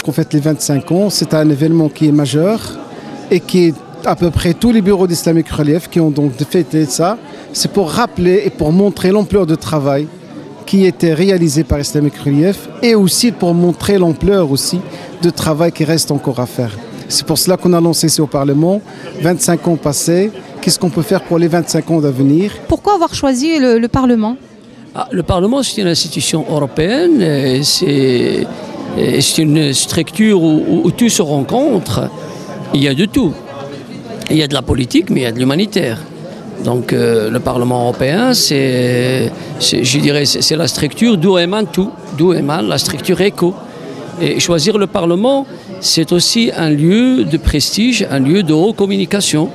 lorsqu'on fête les 25 ans, c'est un événement qui est majeur et qui est à peu près tous les bureaux d'Islamic Relief qui ont donc fêté ça. C'est pour rappeler et pour montrer l'ampleur de travail qui était réalisé par Islamic Relief et aussi pour montrer l'ampleur aussi de travail qui reste encore à faire. C'est pour cela qu'on a lancé ici au Parlement, 25 ans passés, qu'est-ce qu'on peut faire pour les 25 ans d'avenir. Pourquoi avoir choisi le Parlement ? Le Parlement, c'est une institution européenne, c'est une structure où tout se rencontre. Il y a de tout. Il y a de la politique, mais il y a de l'humanitaire. Donc le Parlement européen, c'est la structure d'où émane tout, d'où émane la structure ECHO. Et choisir le Parlement, c'est aussi un lieu de prestige, un lieu de haute communication.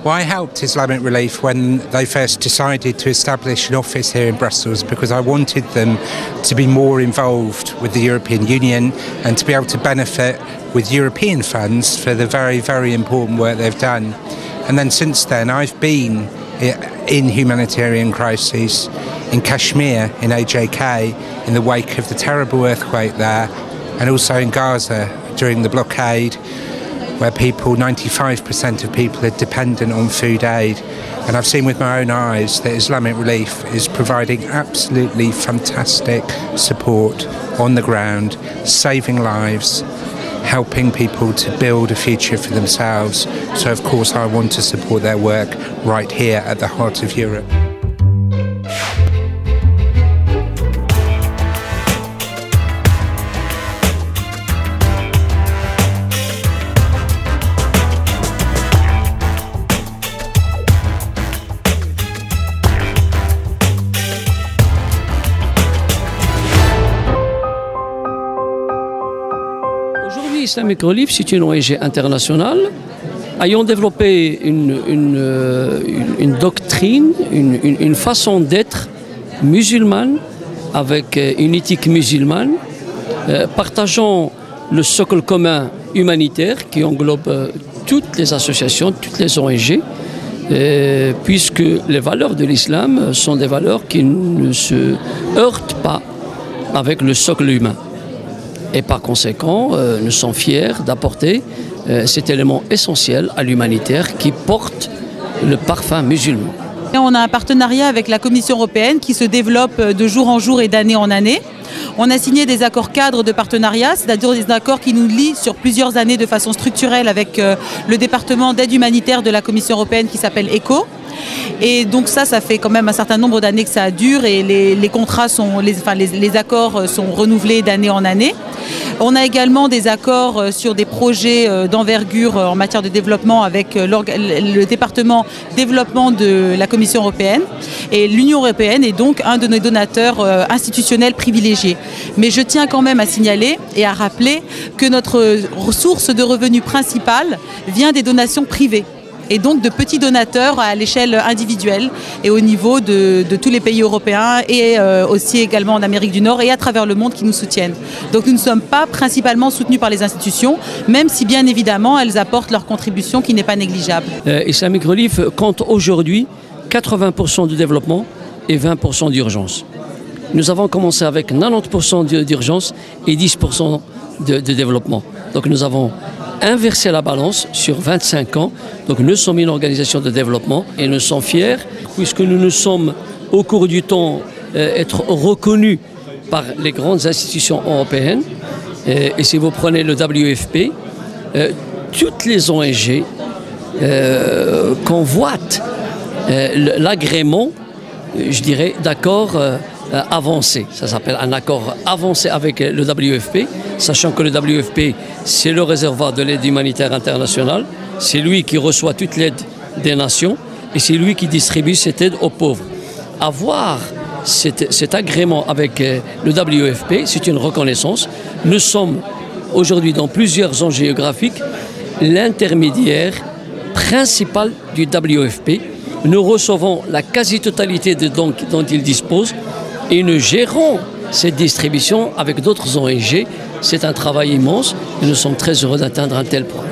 Well, I helped Islamic Relief when they first decided to establish an office here in Brussels because I wanted them to be more involved with the European Union and to be able to benefit with European funds for the very, very important work they've done. And then since then, I've been in humanitarian crises in Kashmir, in AJK, in the wake of the terrible earthquake there, and also in Gaza during the blockade, where 95% of people are dependent on food aid. And I've seen with my own eyes that Islamic Relief is providing absolutely fantastic support on the ground, saving lives, helping people to build a future for themselves. So of course I want to support their work right here at the heart of Europe. Aujourd'hui, Islamic Relief, c'est une ONG internationale ayant développé une doctrine, une façon d'être musulmane, avec une éthique musulmane, partageant le socle commun humanitaire qui englobe toutes les associations, toutes les ONG, puisque les valeurs de l'islam sont des valeurs qui ne se heurtent pas avec le socle humain. Et par conséquent, nous sommes fiers d'apporter cet élément essentiel à l'humanitaire qui porte le parfum musulman. On a un partenariat avec la Commission européenne qui se développe de jour en jour et d'année en année. On a signé des accords cadres de partenariat, c'est-à-dire des accords qui nous lient sur plusieurs années de façon structurelle avec le département d'aide humanitaire de la Commission européenne qui s'appelle ECHO. Et donc ça fait quand même un certain nombre d'années que ça dure et les contrats les accords sont renouvelés d'année en année. On a également des accords sur des projets d'envergure en matière de développement avec le département développement de la Commission européenne. Et l'Union européenne est donc un de nos donateurs institutionnels privilégiés. Mais je tiens quand même à signaler et à rappeler que notre source de revenus principale vient des donations privées. Et donc de petits donateurs à l'échelle individuelle et au niveau de tous les pays européens et aussi également en Amérique du Nord et à travers le monde qui nous soutiennent. Donc nous ne sommes pas principalement soutenus par les institutions, même si bien évidemment elles apportent leur contribution qui n'est pas négligeable. Islamic Relief compte aujourd'hui 80% de développement et 20% d'urgence. Nous avons commencé avec 90% d'urgence et 10% de développement. Donc nous avons inverser la balance sur 25 ans. Donc nous sommes une organisation de développement et nous sommes fiers puisque nous sommes au cours du temps être reconnus par les grandes institutions européennes. Et si vous prenez le WFP, toutes les ONG convoitent l'agrément, je dirais, d'accords avancé. Ça s'appelle un accord avancé avec le WFP, sachant que le WFP, c'est le réservoir de l'aide humanitaire internationale. C'est lui qui reçoit toute l'aide des nations et c'est lui qui distribue cette aide aux pauvres. Avoir cet agrément avec le WFP, c'est une reconnaissance. Nous sommes aujourd'hui dans plusieurs zones géographiques l'intermédiaire principal du WFP. Nous recevons la quasi-totalité des dons dont il dispose et nous gérons cette distribution avec d'autres ONG. C'est un travail immense et nous sommes très heureux d'atteindre un tel point.